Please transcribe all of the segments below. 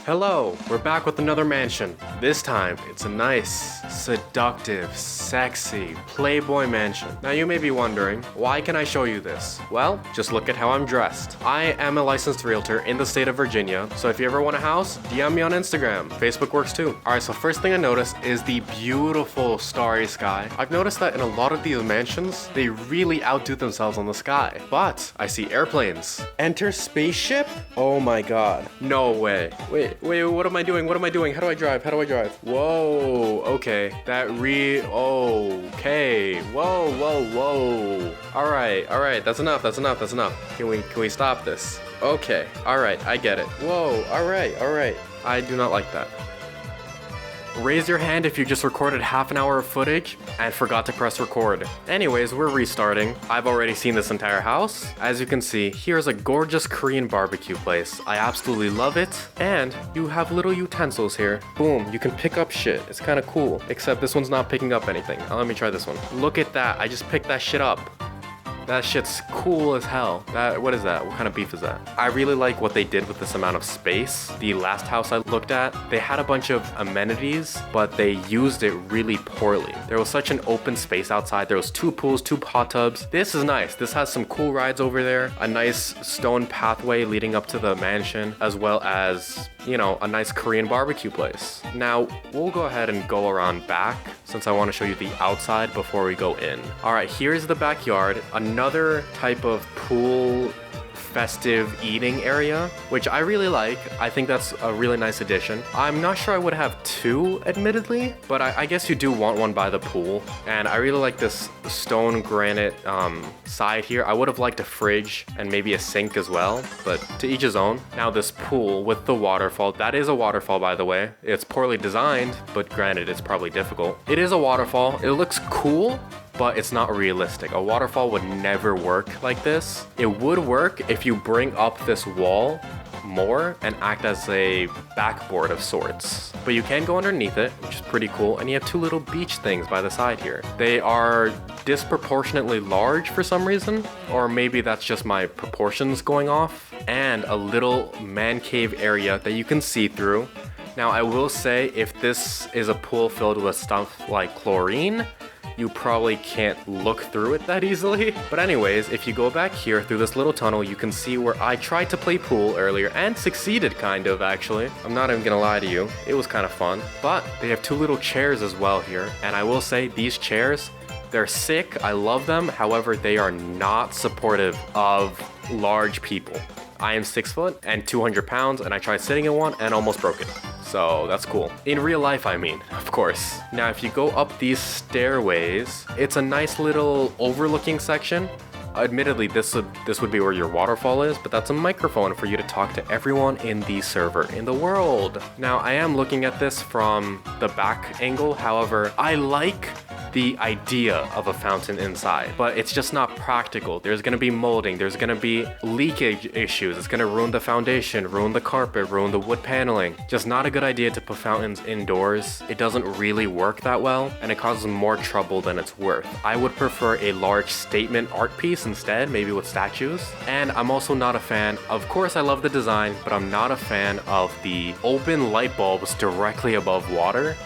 Hello, we're back with another mansion. This time, it's a nice, seductive, sexy Playboy mansion. Now you may be wondering, why can I show you this? Well, just look at how I'm dressed. I am a licensed realtor in the state of Virginia, so if you ever want a house, DM me on Instagram. Facebook works too. Alright, so first thing I noticed is the beautiful starry sky. I've noticed that in a lot of these mansions, they really outdo themselves on the sky. But I see airplanes. Enter spaceship? Oh my god. No way. Wait, what am I doing? What am I doing? How do I drive? How do I drive? Whoa, okay. Okay. Whoa. Alright, that's enough. Can we stop this? Okay, alright, I get it. Whoa, alright. I do not like that. Raise your hand if you just recorded half an hour of footage and forgot to press record. Anyways, we're restarting. I've already seen this entire house. As you can see, here's a gorgeous Korean barbecue place. I absolutely love it. And you have little utensils here. Boom, you can pick up shit. It's kind of cool. Except this one's not picking up anything. Let me try this one. Look at that. I just picked that shit up. That shit's cool as hell. What is that? What kind of beef is that? I really like what they did with this amount of space. The last house I looked at, they had a bunch of amenities, but they used it really poorly. There was such an open space outside. There was 2 pools, 2 hot tubs. This is nice. This has some cool rides over there. A nice stone pathway leading up to the mansion, as well as, you know, a nice Korean barbecue place. Now, we'll go ahead and go around back since I want to show you the outside before we go in. All right, here's the backyard. Another type of pool festive eating area, which I really like. I think that's a really nice addition. I'm not sure I would have 2, admittedly, but I guess you do want one by the pool. And I really like this stone granite side here. I would have liked a fridge and maybe a sink as well, but to each his own. Now this pool with the waterfall, that is a waterfall, by the way. It's poorly designed, but granted, it's probably difficult. It is a waterfall. It looks cool, but it's not realistic. A waterfall would never work like this. It would work if you bring up this wall more and act as a backboard of sorts. But you can go underneath it, which is pretty cool, and you have 2 little beach things by the side here. They are disproportionately large for some reason, or maybe that's just my proportions going off, and a little man cave area that you can see through. Now, I will say, if this is a pool filled with stuff like chlorine, you probably can't look through it that easily. But anyways, if you go back here through this little tunnel, you can see where I tried to play pool earlier and succeeded, kind of, actually. I'm not even gonna lie to you. It was kind of fun. But they have 2 little chairs as well here. And I will say, these chairs, they're sick. I love them. However, they are not supportive of large people. I am 6 foot and 200 pounds, and I tried sitting in one and almost broke it. So that's cool. In real life, I mean, of course. Now, if you go up these stairways, it's a nice little overlooking section. Admittedly, this would be where your waterfall is, but that's a microphone for you to talk to everyone in the server in the world. Now, I am looking at this from the back angle. However, I like the idea of a fountain inside, but it's just not practical. There's gonna be molding, there's gonna be leakage issues, it's gonna ruin the foundation, ruin the carpet, ruin the wood paneling. Just not a good idea to put fountains indoors. It doesn't really work that well, and it causes more trouble than it's worth. I would prefer a large statement art piece instead, maybe with statues. And I'm also not a fan, of course I love the design, but I'm not a fan of the open light bulbs directly above water.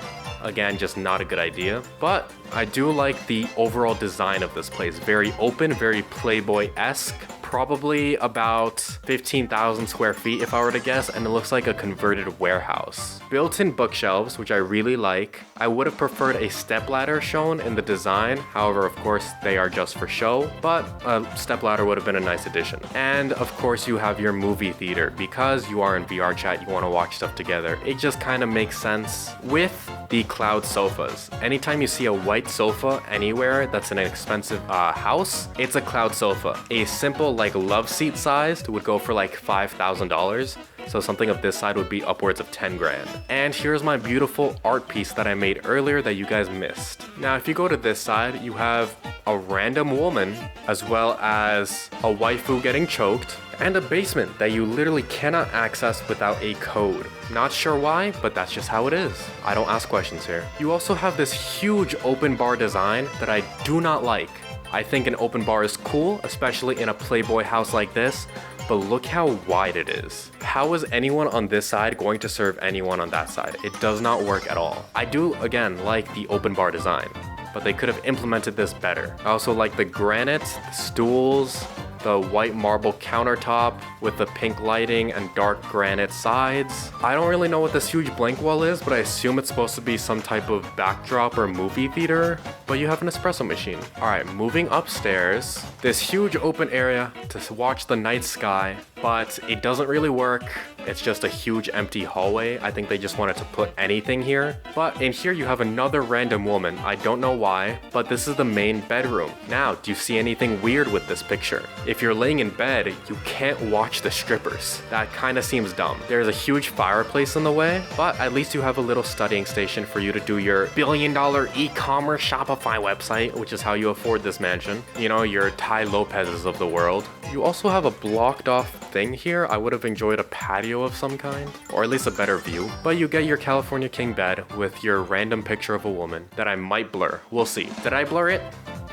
Again, just not a good idea. But I do like the overall design of this place. Very open, very Playboy-esque. Probably about 15,000 square feet if I were to guess, and it looks like a converted warehouse. Built-in bookshelves, which I really like. I would have preferred a stepladder shown in the design. However, of course, they are just for show, but a stepladder would have been a nice addition. And of course, you have your movie theater. Because you are in VRChat, you want to watch stuff together. It just kind of makes sense with the cloud sofas. Anytime you see a white sofa anywhere that's in an expensive house, it's a cloud sofa. A simple like love seat sized would go for like $5,000. So something of this side would be upwards of 10 grand. And here's my beautiful art piece that I made earlier that you guys missed. Now, if you go to this side, you have a random woman, as well as a waifu getting choked, and a basement that you literally cannot access without a code. Not sure why, but that's just how it is. I don't ask questions here. You also have this huge open bar design that I do not like. I think an open bar is cool, especially in a Playboy house like this, but look how wide it is. How is anyone on this side going to serve anyone on that side? It does not work at all. I do, again, like the open bar design, but they could have implemented this better. I also like the granite, the stools, the white marble countertop with the pink lighting and dark granite sides. I don't really know what this huge blank wall is, but I assume it's supposed to be some type of backdrop or movie theater, but you have an espresso machine. All right, moving upstairs, this huge open area to watch the night sky, but it doesn't really work. It's just a huge empty hallway. I think they just wanted to put anything here. But in here you have another random woman. I don't know why, but this is the main bedroom. Now, do you see anything weird with this picture? If you're laying in bed, you can't watch the strippers. That kind of seems dumb. There's a huge fireplace in the way, but at least you have a little studying station for you to do your billion-dollar e-commerce Shopify website, which is how you afford this mansion. You know, your Tai Lopez's of the world. You also have a blocked off thing here. I would have enjoyed a patio of some kind, or at least a better view. But you get your California King bed with your random picture of a woman that I might blur. We'll see. Did I blur it?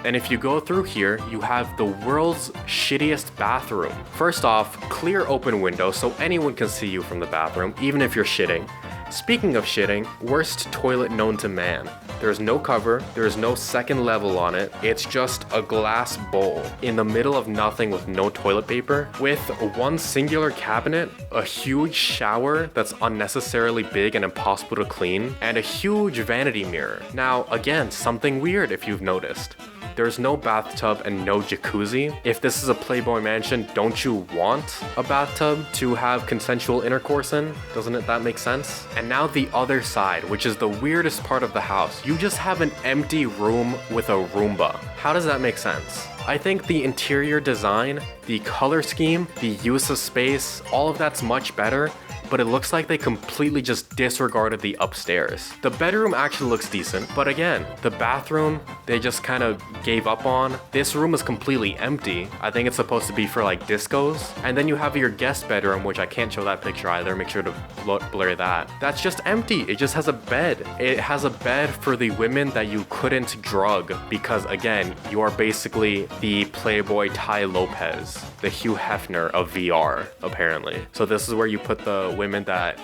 And if you go through here, you have the world's shittiest bathroom. First off, clear open window so anyone can see you from the bathroom, even if you're shitting. Speaking of shitting, worst toilet known to man. There's no cover, there's no second level on it. It's just a glass bowl in the middle of nothing with no toilet paper, with one singular cabinet, a huge shower that's unnecessarily big and impossible to clean, and a huge vanity mirror. Now, again, something weird if you've noticed. There's no bathtub and no jacuzzi. If this is a Playboy mansion, don't you want a bathtub to have consensual intercourse in? Doesn't that make sense? And now the other side, which is the weirdest part of the house. You just have an empty room with a Roomba. How does that make sense? I think the interior design, the color scheme, the use of space, all of that's much better, but it looks like they completely just disregarded the upstairs. The bedroom actually looks decent, but again, the bathroom, they just kind of gave up on. This room is completely empty. I think it's supposed to be for like discos. And then you have your guest bedroom, which I can't show that picture either. Make sure to blur that. That's just empty. It just has a bed. It has a bed for the women that you couldn't drug because again, you are basically the Playboy Tai Lopez, the Hugh Hefner of VR, apparently. So this is where you put the women that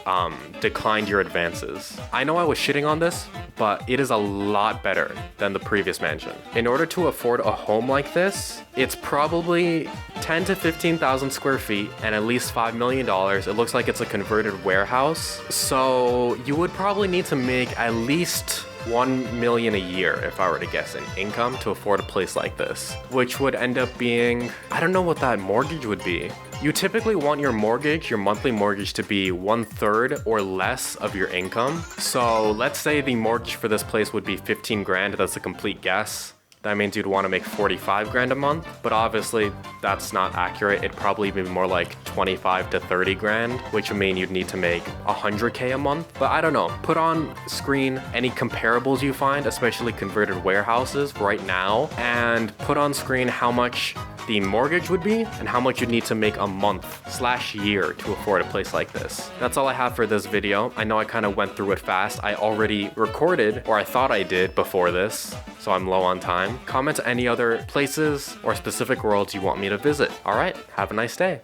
declined your advances. I know I was shitting on this, but it is a lot better than the previous mansion. In order to afford a home like this, it's probably 10 to 15,000 square feet and at least $5 million. It looks like it's a converted warehouse. So you would probably need to make at least $1 million a year, if I were to guess, in income to afford a place like this, which would end up being, I don't know what that mortgage would be. You typically want your mortgage, your monthly mortgage, to be 1/3 or less of your income. So let's say the mortgage for this place would be 15 grand. That's a complete guess. That means you'd want to make 45 grand a month, but obviously that's not accurate. It'd probably be more like 25 to 30 grand, which would mean you'd need to make 100K a month. But I don't know, put on screen any comparables you find, especially converted warehouses right now, and put on screen how much the mortgage would be and how much you'd need to make a month/year to afford a place like this. That's all I have for this video. I know I kind of went through it fast. I already recorded, or I thought I did before this, so I'm low on time. Comment any other places or specific worlds you want me to visit. All right, have a nice day.